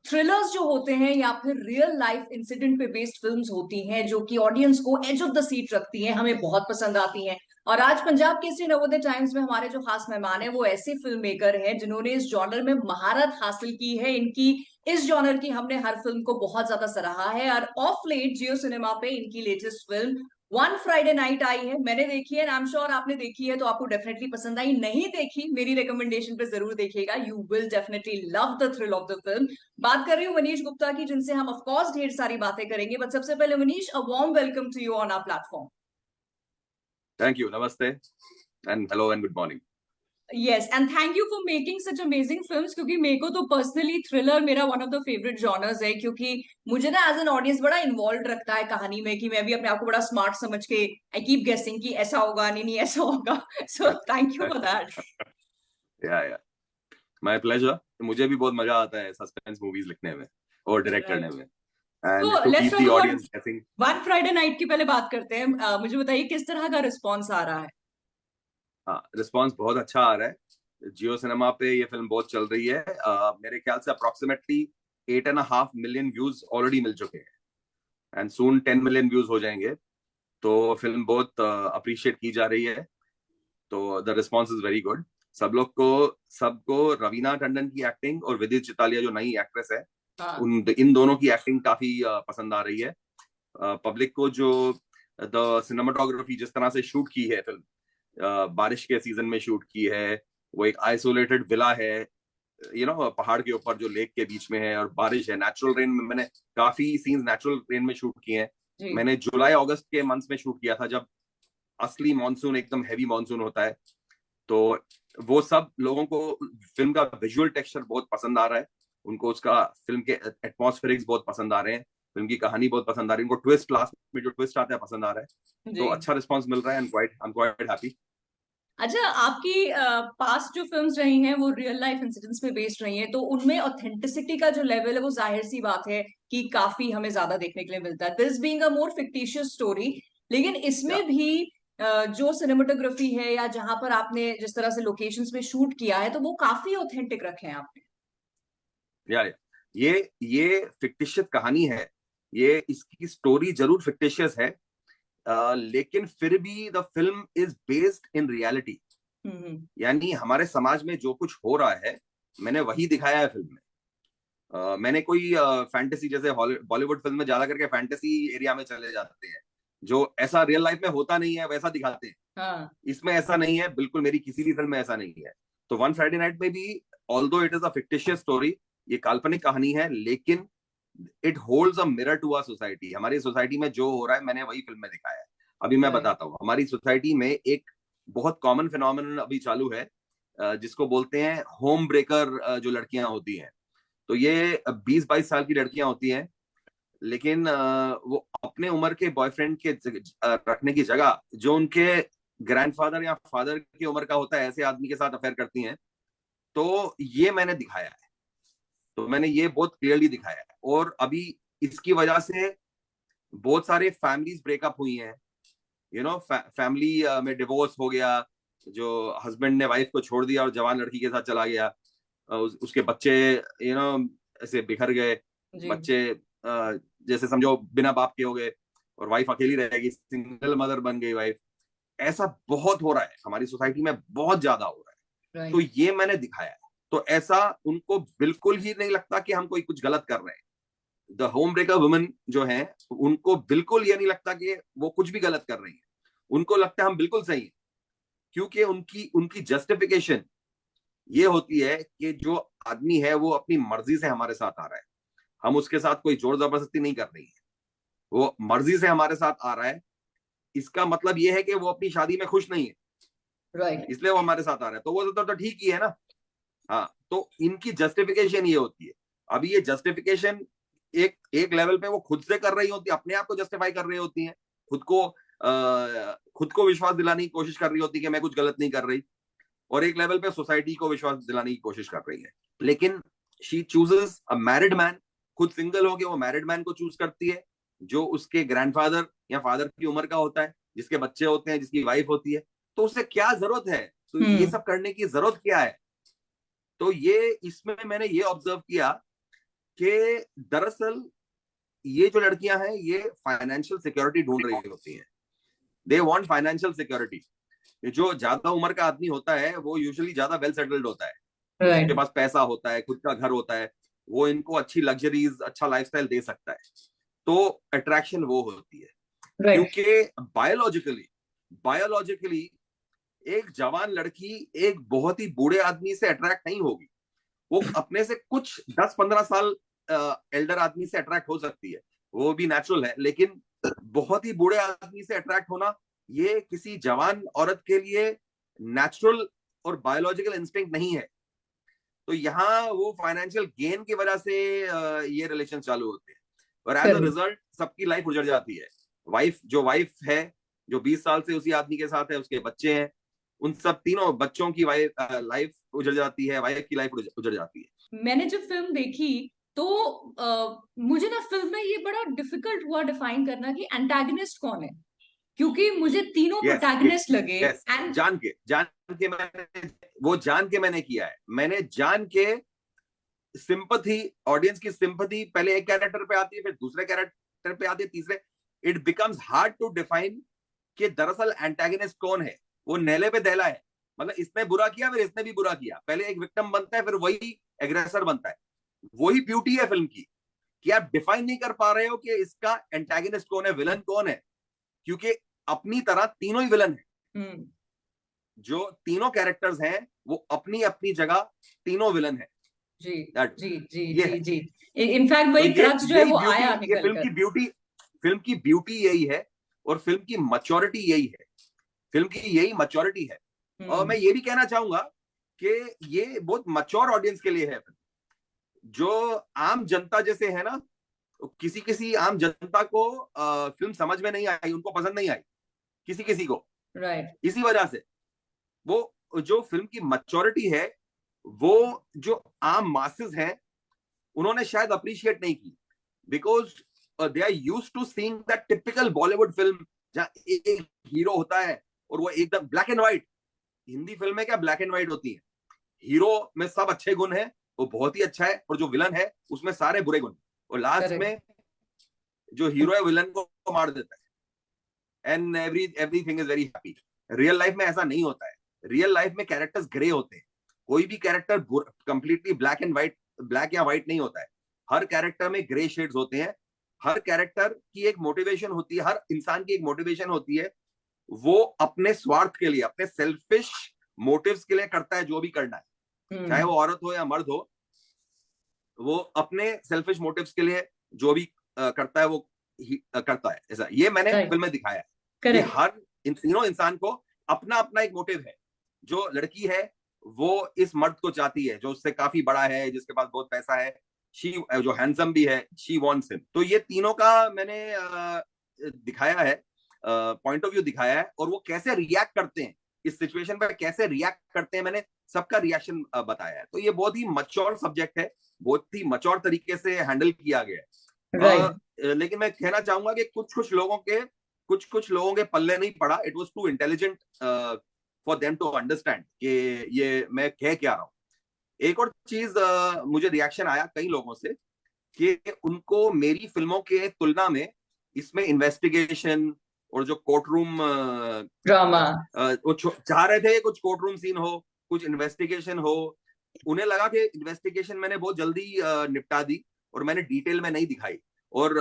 Thrillers जो होते हैं या फिर रियल लाइफ इंसिडेंट पे बेस्ड फिल्म्स होती हैं जो कि ऑडियंस को एज ऑफ द सीट रखती हैं, हमें बहुत पसंद आती हैं। और आज पंजाब केसरी नवोदय टाइम्स में हमारे जो खास मेहमान हैं वो ऐसे फिल्म मेकर हैं जिन्होंने इस जॉनर में महारत हासिल की है। इनकी इस जॉनर की हमने हर फिल्म को बहुत ज्यादा सराहा है और ऑफ लेट जियो सिनेमा पे इनकी latest film one Friday night I है। मैंने देखी है, आई एम श्योर आपने देखी है तो आपको डेफिनेटली पसंद आई। नहीं देखी, मेरी रिकमेंडेशन पे जरूर देखिएगा, you will definitely love the thrill of the film. बात कर रही हूँ मनीष गुप्ता की, जिनसे हम ऑफ कोर्स ढेर सारी बातें करेंगे, बट सबसे पहले Manish, a warm welcome to you on our platform. Thank you. Namaste and hello and good morning. Yes, and thank you for making such amazing films, क्योंकि मेरे को तो पर्सनली थ्रिलर मेरा one of the favourite genres है, क्योंकि मुझे ना as an audience बड़ा इन्वॉल्व रखता है कहानी में, कि मैं भी अपने आप को बड़ा स्मार्ट समझ के आई कीप गेसिंग कि ऐसा होगा, नहीं नहीं ऐसा होगा। So thank you for that. Yeah. My pleasure. मुझे भी बहुत मजा आता है सस्पेंस मूवीज लिखने में और डायरेक्ट करने में। And तो to let's keep talk the about audience guessing. One Friday night की पहले बात करते हैं। मुझे बताइए किस तरह का रिस्पॉन्स आ रहा है। हाँ, रिस्पॉन्स बहुत अच्छा आ रहा है। जियो सिनेमा पे ये फिल्म बहुत चल रही है। मेरे ख्याल से अप्रोक्सीमेटली 8.5 मिलियन व्यूज ऑलरेडी मिल चुके हैं एंड सून 10 मिलियन व्यूज हो जाएंगे। तो फिल्म बहुत अप्रिशिएट की जा रही है। तो the response is very good. सबको रवीना टंडन की एक्टिंग और विदित चितालिया जो नई एक्ट्रेस है, इन दोनों की एक्टिंग काफी पसंद आ रही है पब्लिक को। जो द सिनेमाटोग्राफी जिस तरह से शूट की है फिल्म, बारिश के सीजन में शूट की है। वो एक आइसोलेटेड विला है, पहाड़ के ऊपर जो लेक के बीच में है, और बारिश है, नेचुरल रेन में। मैंने काफी सीन्स नेचुरल रेन में शूट किए हैं। मैंने जुलाई अगस्त के मंथ्स में शूट किया था, जब असली मानसून, एकदम हैवी मानसून होता है। तो वो सब लोगों को फिल्म का विजुअल टेक्सचर बहुत पसंद आ रहा है। उनको उसका फिल्म के एटमॉस्फेरिक्स बहुत पसंद आ रहे हैं। फिल्म की कहानी बहुत पसंद आ रही है उनको। ट्विस्ट, लास्ट में जो ट्विस्ट आता है, पसंद आ रहा है। तो अच्छा रिस्पांस मिल रहा है। I am quite happy. अच्छा, आपकी पास्ट जो फिल्म्स रही हैं वो रियल लाइफ इंसिडेंट्स पे बेस्ड रही हैं, तो उनमें ऑथेंटिसिटी का जो लेवल है वो जाहिर सी बात है कि काफी हमें ज्यादा देखने के लिए मिलता है, this being a more fictitious story. लेकिन इसमें भी जो सिनेमेटोग्राफी है या जहां पर आपने जिस तरह से लोकेशंस में शूट किया है, तो वो काफी ऑथेंटिक रखे हैं आपने। या ये फिक्टिशियस कहानी है। ये इसकी स्टोरी जरूर फिक्टिशियस है, लेकिन फिर भी the film is based in reality. यानी हमारे समाज में जो कुछ हो रहा है, मैंने वही दिखाया है फिल्म में। मैंने कोई फैंटेसी, जैसे बॉलीवुड फिल्म में ज्यादा करके फैंटेसी एरिया में चले जाते हैं, जो ऐसा रियल लाइफ में होता नहीं है वैसा दिखाते हैं। इसमें ऐसा नहीं है, बिल्कुल मेरी किसी भी फिल्म में ऐसा नहीं है। तो वन फ्राइडे नाइट में भी, although it is a fictitious story, ये काल्पनिक कहानी है, लेकिन it holds a mirror to our society. हमारी सोसाइटी में जो हो रहा है, मैंने वही फिल्म में दिखाया है। अभी मैं बताता हूँ, हमारी सोसाइटी में एक बहुत कॉमन फिनोमिनन अभी चालू है, जिसको बोलते हैं होम ब्रेकर। जो लड़कियां होती हैं, तो ये 20-22 साल की लड़कियां होती हैं, लेकिन वो अपने उम्र के बॉयफ्रेंड के रखने की जगह जो उनके ग्रैंडफादर या फादर की उम्र का होता है, ऐसे आदमी के साथ अफेयर करती हैं। तो ये मैंने दिखाया है। तो मैंने ये बहुत क्लियरली दिखाया है। और अभी इसकी वजह से बहुत सारे फैमिलीज ब्रेकअप हुई हैं। फैमिली में डिवोर्स हो गया। जो हस्बैंड ने वाइफ को छोड़ दिया और जवान लड़की के साथ चला गया, उसके बच्चे ऐसे बिखर गए। बच्चे जैसे समझो बिना बाप के हो गए, और वाइफ अकेली रहेगी, सिंगल मदर बन गई वाइफ। ऐसा बहुत हो रहा है हमारी सोसाइटी में, बहुत ज्यादा हो रहा है। तो ये मैंने दिखाया है। तो ऐसा उनको बिल्कुल ही नहीं लगता कि हम कोई कुछ गलत कर रहे हैं। द होम ब्रेकर वुमेन जो है, उनको बिल्कुल ये नहीं लगता कि वो कुछ भी गलत कर रही है। उनको लगता है हम बिल्कुल सही है, क्योंकि उनकी उनकी जस्टिफिकेशन ये होती है कि जो आदमी है वो अपनी मर्जी से हमारे साथ आ रहा है। हम उसके साथ कोई जोर जबरदस्ती नहीं कर रही है, वो मर्जी से हमारे साथ आ रहा है। इसका मतलब ये है कि वो अपनी शादी में खुश नहीं है, इसलिए वो हमारे साथ आ रहा है। तो वो तो ठीक ही है ना। हाँ, तो इनकी जस्टिफिकेशन ये होती है। अभी ये जस्टिफिकेशन एक एक लेवल पे वो खुद से कर रही होती है, अपने आप को जस्टिफाई कर रही होती है, खुद को विश्वास दिलाने की कोशिश कर रही होती है कि मैं कुछ गलत नहीं कर रही। और एक लेवल पे सोसाइटी को विश्वास दिलाने की कोशिश कर रही है। लेकिन she chooses a married man. खुद सिंगल होके वो मैरिड मैन को चूज करती है, जो उसके ग्रैंडफादर या फादर की उम्र का होता है, जिसके बच्चे होते हैं, जिसकी वाइफ होती है। तो उसे क्या जरूरत है, तो ये सब करने की जरूरत क्या है। तो ये इसमें मैंने ये ऑब्जर्व किया कि दरअसल ये जो लड़कियां हैं ये फाइनेंशियल सिक्योरिटी ढूंढ रही होती हैं, दे वांट फाइनेंशियल सिक्योरिटी। जो ज्यादा उम्र का आदमी होता है वो यूजुअली ज्यादा वेल सेटल्ड होता है, उसके राइट पास पैसा होता है, खुद का घर होता है, वो इनको अच्छी लग्जरीज, अच्छा लाइफस्टाइल दे सकता है, तो अट्रैक्शन वो होती है। राइट क्योंकि बायोलॉजिकली बायोलॉजिकली एक जवान लड़की एक बहुत ही बूढ़े आदमी से अट्रैक्ट नहीं होगी, वो अपने से कुछ 10-15 साल एल्डर आदमी से अट्रैक्ट हो सकती है, वो भी नेचुरल है, लेकिन बहुत ही बूढ़े आदमी से अट्रैक्ट होना ये किसी जवान औरत के लिए नेचुरल और बायोलॉजिकल इंस्टिंक्ट नहीं है। तो यहाँ वो फाइनेंशियल गेन की वजह से ये रिलेशन चालू होते हैं, और एज अ करेक्ट। रिजल्ट सबकी लाइफ उजड़ जाती है। वाइफ है जो 20 साल से उसी आदमी के साथ है, उसके बच्चे हैं, उन सब तीनों बच्चों की लाइफ उजड़ जाती है, वाइफ की लाइफ उजड़ जाती है। मैंने जब फिल्म देखी तो मुझे ना फिल्म में ये बड़ा डिफिकल्ट हुआ डिफाइन करना कि एंटागनिस्ट कौन है, क्योंकि मुझे तीनों यस, प्रोटैगनिस्ट लगे। यस, एंड जान के मैंने किया है, मैंने जान के सिंपथी, ऑडियंस की सिंपथी पहले एक कैरेक्टर पे आती है, फिर दूसरे कैरेक्टर पे आती है, तीसरे, it becomes hard to define कि दरअसल एंटागनिस्ट कौन है। वो नेले पे दहला है, मतलब इसने बुरा किया फिर इसने भी बुरा किया, पहले एक विक्टिम बनता है फिर वही एग्रेसर बनता है। वही ब्यूटी है फिल्म की कि आप डिफाइन नहीं कर पा रहे हो कि इसका एंटागनिस्ट कौन है, विलन कौन है, क्योंकि अपनी तरह तीनों ही विलन है। जो तीनों कैरेक्टर्स हैं वो अपनी अपनी जगह तीनों विलन है। जी जी जी ये जी है। जी। इनफैक्ट तो वही क्रक्स जो है यही वो ब्यूटी, आया ये निकल कर। फिल्म की ब्यूटी यही है, और फिल्म की मैच्योरिटी यही है, फिल्म की यही मैच्योरिटी है। और मैं ये भी कहना चाहूंगा कि ये बहुत मैच्योर ऑडियंस के लिए है। जो आम जनता जैसे है ना, किसी किसी आम जनता को फिल्म समझ में नहीं आई, उनको पसंद नहीं आई, किसी किसी को, राइट इसी वजह से वो जो फिल्म की मैच्योरिटी है वो जो आम मासेस हैं उन्होंने शायद अप्रिशिएट नहीं की, because they are used to seeing that typical Bollywood film जहां एक हीरो होता है और वो एकदम ब्लैक एंड व्हाइट। हिंदी फिल्में क्या ब्लैक एंड व्हाइट होती हैं, हीरो में सब अच्छे गुण हैं, वो बहुत ही अच्छा है, और जो विलन है उसमें सारे बुरे गुण, और लास्ट करेक्ट में जो हीरो है विलन को मार देता है, and everything is very happy. Real life में ऐसा नहीं होता है, रियल लाइफ में कैरेक्टर्स ग्रे होते हैं, कोई भी character completely black and white, black या व्हाइट नहीं होता है, हर कैरेक्टर में ग्रे शेड्स होते हैं। हर कैरेक्टर की एक मोटिवेशन होती है, हर इंसान की एक मोटिवेशन होती है, वो अपने स्वार्थ के लिए, अपने सेल्फिश मोटिव्स के लिए करता है जो भी करना है, चाहे वो औरत हो या मर्द हो, वो अपने सेल्फिश मोटिव्स के लिए जो भी करता है वो करता है। ऐसा ये मैंने फिल्म में दिखाया है कि हर इन तीनों इंसान को अपना अपना एक मोटिव है। जो लड़की है वो इस मर्द को चाहती है जो उससे काफी बड़ा है, जिसके पास बहुत पैसा है, जो हैंडसम भी है, शी वांट्स हिम। तो ये तीनों का मैंने दिखाया है, पॉइंट ऑफ व्यू दिखाया है, और वो कैसे रिएक्ट करते हैं इस सिचुएशन पर, कैसे रिएक्ट करते हैं, मैंने सबका रिएक्शन बताया है। तो ये बहुत ही मैच्योर सब्जेक्ट है, बहुत ही मैच्योर तरीके से हैंडल किया गया है। लेकिन मैं कहना चाहूंगा कि कुछ लोगों के पल्ले नहीं पड़ा, it was too intelligent for them to understand कि ये मैं कह क्या रहा हूं। एक और चीज मुझे रिएक्शन आया कई लोगों से कि उनको मेरी फिल्मों के तुलना में इसमें इन्वेस्टिगेशन और जो कोर्ट रूम ड्रामा, वो चाह रहे थे कुछ कोर्ट रूम सीन हो, कुछ इन्वेस्टिगेशन हो। उन्हें लगा कि इन्वेस्टिगेशन मैंने बहुत जल्दी निपटा दी और मैंने डिटेल में नहीं दिखाई, और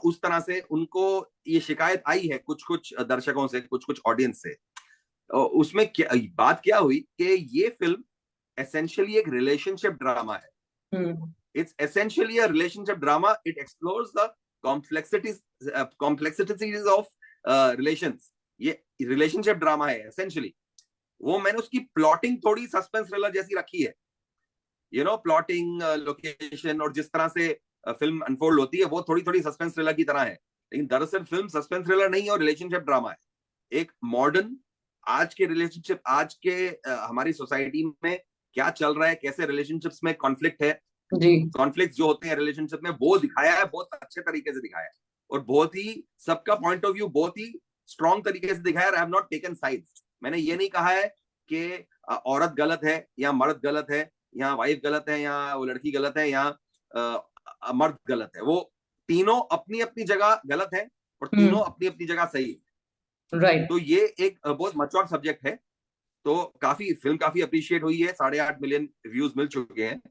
उस तरह से उनको ये शिकायत आई है कुछ कुछ दर्शकों से, कुछ कुछ ऑडियंस से। उसमें बात क्या हुई कि ये फिल्म एसेंशियली एक रिलेशनशिप ड्रामा है। It's essentially a relationship drama, it explores the complexities of relations. ये रिलेशनशिप ड्रामा है एसेंशियली। वो मैंने उसकी प्लॉटिंग थोड़ी सस्पेंस थ्रिलर जैसी रखी है, प्लॉटिंग, लोकेशन, और जिस तरह से फिल्म अनफोल्ड होती है वो थोड़ी थोड़ी सस्पेंस थ्रिलर की तरह है, लेकिन दरअसल फिल्म सस्पेंस थ्रिलर नहीं है और रिलेशनशिप ड्रामा है। एक मॉडर्न, आज के रिलेशनशिप, आज के हमारी सोसाइटी में क्या चल रहा है, कैसे रिलेशनशिप्स में कॉन्फ्लिक्ट है, कॉन्फ्लिक्ट जो होते हैं रिलेशनशिप में, वो दिखाया है, बहुत अच्छे तरीके से दिखाया है, और बहुत ही सबका पॉइंट ऑफ व्यू बहुत ही स्ट्रॉन्ग तरीके से दिखाया है। I have not taken sides. मैंने ये नहीं कहा है कि औरत गलत है या मर्द गलत है, या वाइफ गलत है या वो लड़की गलत है, या मर्द गलत है। वो तीनों अपनी अपनी जगह गलत है और तीनों अपनी अपनी जगह सही है। राइट। तो ये एक बहुत मैच्योर सब्जेक्ट है। तो काफी फिल्म काफी अप्रिशिएट हुई है, 8.5 मिलियन व्यूज मिल चुके हैं।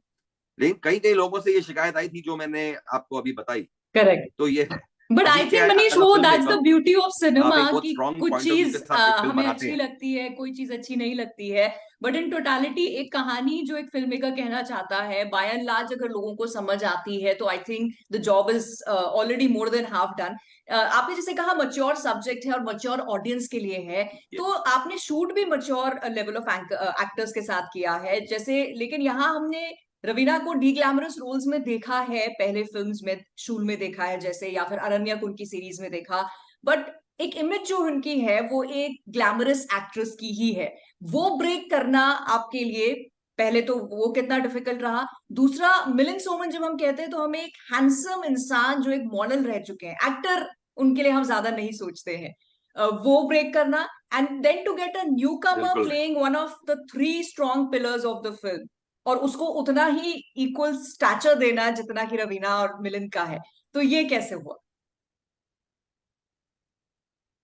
लेकिन कई कई लोगों से ये शिकायत आई थी जो मैंने आपको अभी बताई। करेक्ट। तो ये है। बट आई अभी क्या थिंक है, मनीष, एज अ वो film that's the maker beauty of आप सिनेमा एक बहुत कि स्ट्रॉन्ग कुछ पॉइंट ऑफ व्यू चीज के साथ एक फिल्म हमें बनाते अच्छी हैं। लगती है, कोई चीज अच्छी नहीं लगती है, बट इन टोटालिटी एक कहानी जो एक फिल्म मेकर कहना चाहता है बाय एंड लार्ज अगर लोगों को समझ आती है तो I think the job is already more than half done. आपने जैसे कहा मच्योर सब्जेक्ट है और मच्योर ऑडियंस के लिए है, ये तो आपने शूट भी मच्योर लेवल ऑफ एक्टर्स के साथ किया है जैसे, लेकिन यहाँ हमने रवीना को डी ग्लैमरस रोल्स में देखा है, पहले फिल्म्स में शूल में देखा है जैसे, या फिर अरण्यक उनकी सीरीज में देखा, बट एक इमेज जो उनकी है वो एक ग्लैमरस एक्ट्रेस की ही है। वो ब्रेक करना आपके लिए पहले तो वो कितना डिफिकल्ट रहा, दूसरा मिलिंद सोमन जब हम कहते हैं तो हमें एक हैंडसम इंसान जो एक मॉडल रह चुके हैं, एक्टर उनके लिए हम ज्यादा नहीं सोचते हैं, वो ब्रेक करना, and then to get a newcomer बिल्कुल। Playing one of the three strong pillars of the film, और उसको उतना ही इक्वल स्टैचर देना जितना कि रवीना और मिलिंद का है, तो ये कैसे हुआ?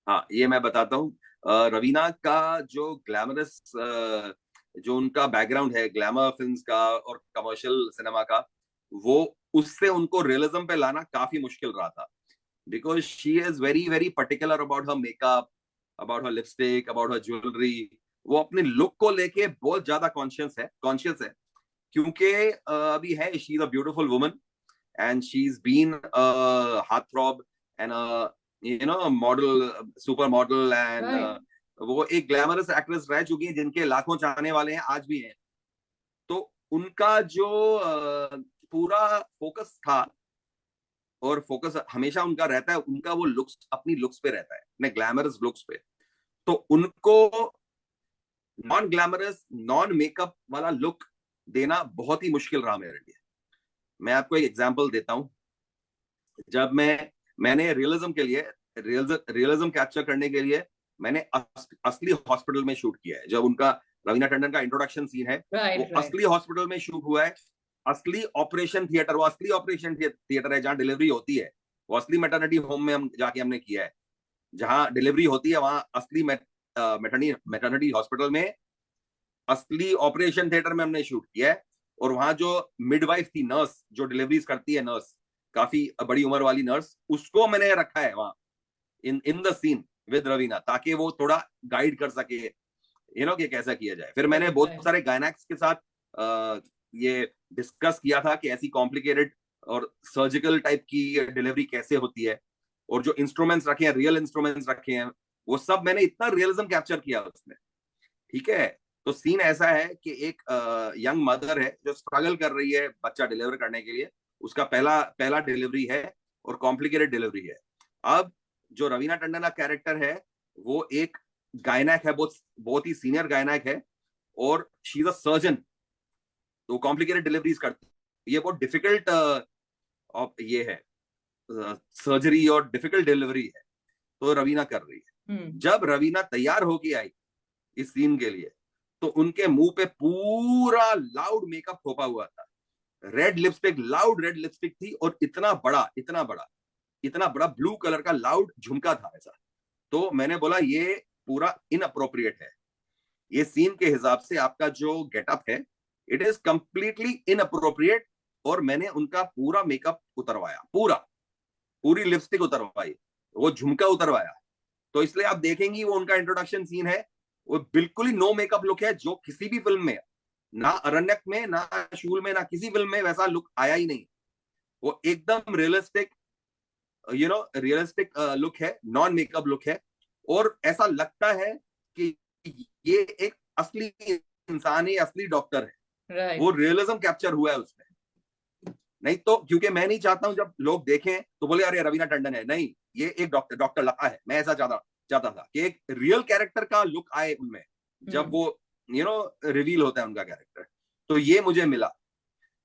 हाँ, ये मैं बताता हूँ। रवीना का जो ग्लैमरस जो उनका बैकग्राउंड है ग्लैमर फिल्म्स का और कमर्शियल सिनेमा का, वो उससे उनको रियलिज्म पे लाना काफी मुश्किल रहा था। Because she is very very particular about her makeup, about her lipstick, about her jewellery. वो अपने लुक को लेके बहुत ज्यादा कॉन्शियस है। क्योंकि अभी है, she is a beautiful woman and she's been a heartthrob and a model, super model and right. वो एक ग्लैमरस एक्ट्रेस रह चुकी हैं जिनके लाखों चाहने वाले हैं, आज भी हैं। तो उनका जो पूरा फोकस था और फोकस हमेशा उनका रहता है, उनका वो लुक्स, अपनी लुक्स पे रहता है, अपने ग्लैमरस लुक्स पे। तो उनको नॉन ग्लैमरस नॉन मेकअप वाला लुक देना बहुत ही मुश्किल रहा मेरे लिए। मैं आपको एक एग्जांपल देता हूं। जब मैंने रियलिज्म के लिए, रियलिज्म कैप्चर करने के लिए मैंने असली हॉस्पिटल में शूट किया है। जब उनका रवीना टंडन का इंट्रोडक्शन सीन है, वो राइट। राइट। असली हॉस्पिटल में शूट हुआ है। असली ऑपरेशन थिएटर, वो असली ऑपरेशन थिएटर है जहां डिलीवरी होती है। वो असली मैटरनिटी होम में हम जाके हमने किया है। जहां डिलीवरी होती है वहां असली मैटरनिटी हॉस्पिटल में असली ऑपरेशन थिएटर में हमने शूट किया है। और वहां जो मिडवाइफ थी, नर्स जो डिलीवरीज करती है, नर्स काफी बड़ी उम्र वाली नर्स, उसको मैंने रखा है वहां in the scene with Raveena, ताकि वो थोड़ा गाइड कर सके कि कैसा किया जाए। फिर मैंने बहुत राइट। सारे गायनेक्स के साथ ये डिस्कस किया था कि ऐसी कॉम्प्लिकेटेड और सर्जिकल टाइप की डिलीवरी कैसे होती है, और जो इंस्ट्रूमेंट्स रखे हैं, रियल इंस्ट्रूमेंट्स रखे हैं, वो सब मैंने इतना रियलिज्म कैप्चर किया उसमें। ठीक है। तो सीन ऐसा है कि एक यंग मदर है जो स्ट्रगल कर रही है बच्चा डिलीवर करने के लिए। उसका पहला पहला डिलीवरी है और कॉम्प्लिकेटेड डिलीवरी है। अब जो रवीना टंडन का कैरेक्टर है, वो एक गायनैक है, बहुत बहुत ही सीनियर गायनैक है, और शी इज अ सर्जन। तो कॉम्प्लिकेटेड डिलीवरीज करती है। ये बहुत डिफिकल्ट ये है, सर्जरी और डिफिकल्ट डिलीवरी है। तो रवीना कर रही है। जब रवीना तैयार होके आई इस सीन के लिए, तो उनके मुंह पे पूरा लाउड मेकअप थोपा हुआ था। Red lipstick, loud red lipstick थी, और इतना बड़ा ब्लू कलर का लाउड झुमका था ऐसा। तो मैंने बोला ये पूरा इनअप्रोप्रिएट है। ये सीन के हिसाब से आपका जो गेटअप है, इट इज कंप्लीटली इनअप्रोप्रिएट। और मैंने उनका पूरा मेकअप उतरवाया, पूरी लिपस्टिक उतरवाई, वो झुमका उतरवाया। तो इसलिए आप देखेंगी वो उनका इंट्रोडक्शन सीन है, वो बिल्कुल ही नो मेकअप लुक है, जो किसी भी फिल्म में, ना अरण्यक में, ना शूल में, ना किसी फिल्म में वैसा लुक आया ही नहीं। वो एकदम रियलिस्टिक, रियलिस्टिक लुक है, नॉन मेकअप लुक है। और ऐसा लगता है कि ये एक असली इंसान है, असली डॉक्टर है। राइट। वो रियलिज्म कैप्चर हुआ है उसमें। नहीं तो, क्योंकि मैं नहीं चाहता हूं जब लोग देखें तो बोले अरे रवीना टंडन है, नहीं, ये एक डॉक्टर लता है। मैं ऐसा चाहता था कि एक रियल कैरेक्टर का लुक आए उनमें, जब वो रिवील होता है उनका कैरेक्टर। तो ये मुझे मिला।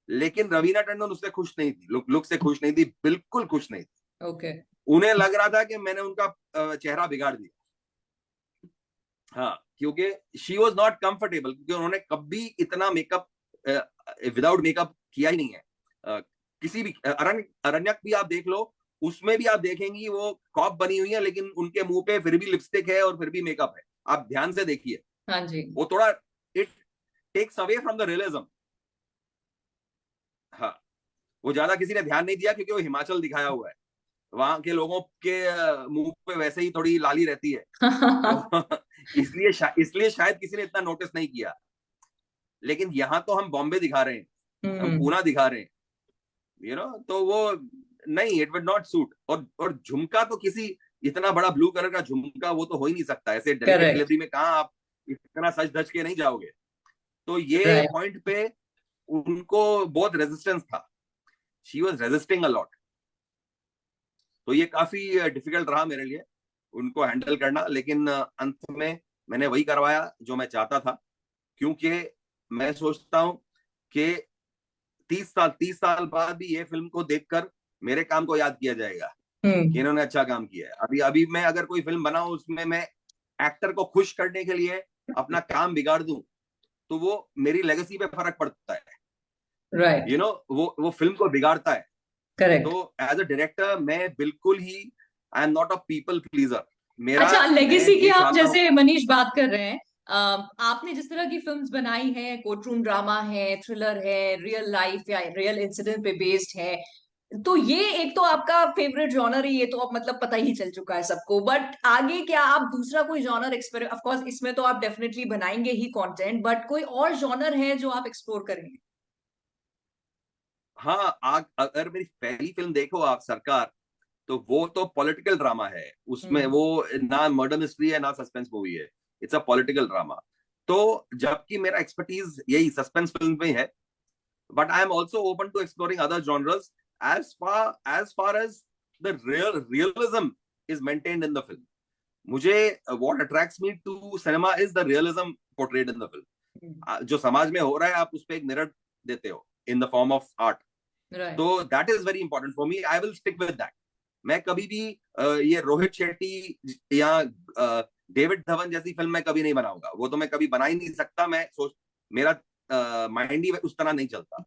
लेकिन रवीना टंडन उससे खुश नहीं थी, लुक से खुश नहीं थी, बिल्कुल खुश नहीं थी। ओके। उन्हें लग रहा था कि मैंने उनका चेहरा बिगाड़ दिया। हाँ, क्योंकि शी वॉज नॉट कंफर्टेबल, क्योंकि उन्होंने कभी इतना मेकअप विदाउट मेकअप किया ही नहीं है। किसी भी अरण्यक भी आप देख लो, उसमें भी आप देखेंगी वो कॉप बनी हुई है, लेकिन उनके मुंह पे फिर भी लिपस्टिक है और फिर भी मेकअप है। आप ध्यान से देखिए, हाँ जी। वो थोड़ा it takes away from the realism. हाँ, वो ज्यादा किसी ने ध्यान नहीं दिया क्योंकि वो हिमाचल दिखाया हुआ है, वहां के लोगों के मुंह पे वैसे ही थोड़ी लाली रहती है, तो इसलिए शायद किसी ने इतना नोटिस नहीं किया। लेकिन यहाँ तो हम बॉम्बे दिखा रहे हैं, हम पूना दिखा रहे हैं, तो वो नहीं, इट वुड नॉट सूट। और झुमका तो किसी इतना बड़ा ब्लू कलर का झुमका वो तो हो ही नहीं सकता, ऐसे डेलिकेट डिलीवरी में कहाँ आप इतना सच धज के नहीं जाओगे। तो ये पॉइंट पे उनको बहुत रेजिस्टेंस था, she was resisting a lot. तो ये काफी डिफिकल्ट रहा मेरे लिए उनको हैंडल करना, लेकिन अंत में मैंने वही करवाया जो मैं चाहता था, क्योंकि मैं सोचता हूं कि 30 साल बाद भी ये फिल्म को देखकर मेरे काम को याद किया जाएगा कि इन्होंने अच्छा काम किया है। अभी अभी मैं अगर कोई फिल्म बनाऊं, उसमें मैं एक्टर को खुश करने के लिए अपना काम बिगाड़ दूं, तो वो मेरी लेगेसी पे फर्क पड़ता है, राइट। वो फिल्म को बिगाड़ता है। करेक्ट। तो एज अ डायरेक्टर मैं बिल्कुल ही, I am not a people pleaser. अच्छा, मैं लेगेसी की ये आप चाहता हूं। जैसे मनीष बात कर रहे हैं, आपने जिस तरह की फिल्म्स बनाई हैं, कोर्टरूम ड्रामा है, थ्रिलर है, रियल लाइफ या रियल इंसिडेंट पे बेस्ड है, तो ये एक तो आपका फेवरेट जॉनर है, ये तो अब मतलब पता ही चल चुका है सबको। बट आगे क्या आप दूसरा कोई जॉनर एक्सप्लोर, ऑफ कोर्स इसमें तो आप डेफिनेटली बनाएंगे ही कंटेंट, बट कोई और जॉनर है जो आप एक्सप्लोर करेंगे? हाँ, अगर मेरी पहली फिल्म देखो आप, सरकार, तो वो तो पॉलिटिकल ड्रामा है। उसमें वो ना मर्डर मिस्ट्री है ना सस्पेंस मूवी है, इट्स अ पॉलिटिकल ड्रामा। तो जबकि मेरा एक्सपर्टीज यही सस्पेंस फिल्म में है, but I am also open to exploring other genres as far as the realism is maintained in the film. मुझे what attracts me to cinema is the realism portrayed in the film. जो समाज में हो रहा है आप उस पर एक मिरर देते हो in the form of art. तो that is very important for me. I will stick with that. मैं कभी भी ये रोहित शेट्टी या डेविड धवन जैसी फिल्म मैं कभी नहीं बनाऊंगा, वो तो मैं कभी बना ही नहीं सकता। मेरा माइंड ही उस तरह नहीं चलता।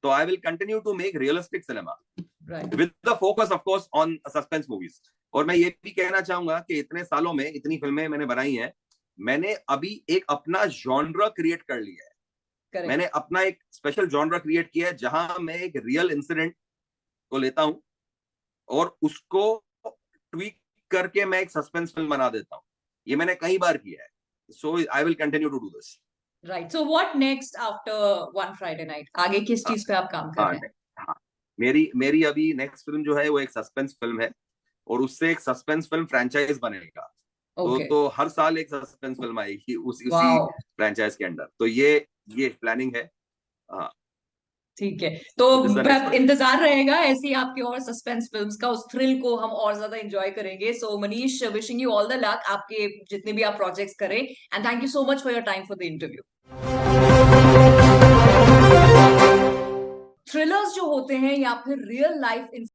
तो I will continue to make realistic cinema with the focus of course on suspense movies. और मैं ये भी कहना चाहूंगा कि इतने सालों में इतनी फिल्में मैंने बनाई हैं, मैंने अभी एक अपना जॉनर क्रिएट कर लिया है। Correct. मैंने अपना एक स्पेशल जॉनर क्रिएट किया है जहां मैं एक रियल इंसिडेंट को लेता हूं और उसको ट्वीक करके मैं एक सस्पेंस फिल्म बना देता हूं। ये मैंने कई बार किया है, so I will continue to do this. Right. So what next after one Friday night? आगे किस चीज पे आप काम कर रहे हैं? हाँ, मेरी अभी नेक्स्ट फिल्म जो है वो एक सस्पेंस फिल्म है, और उससे एक सस्पेंस फिल्म फ्रेंचाइज बनेगा। तो हर साल एक सस्पेंस फिल्म आएगी उसी फ्रेंचाइज के अंडर। तो ये प्लानिंग है। हाँ, ठीक है। तो इंतजार रहेगा ऐसी आपकी और सस्पेंस फिल्म्स का, उस थ्रिल को हम और ज्यादा एंजॉय करेंगे। So Manish, wishing you all the luck आपके जितने भी आप प्रोजेक्ट्स करें, and thank you so much for your time for the interview. Thrillers जो होते हैं या फिर रियल लाइफ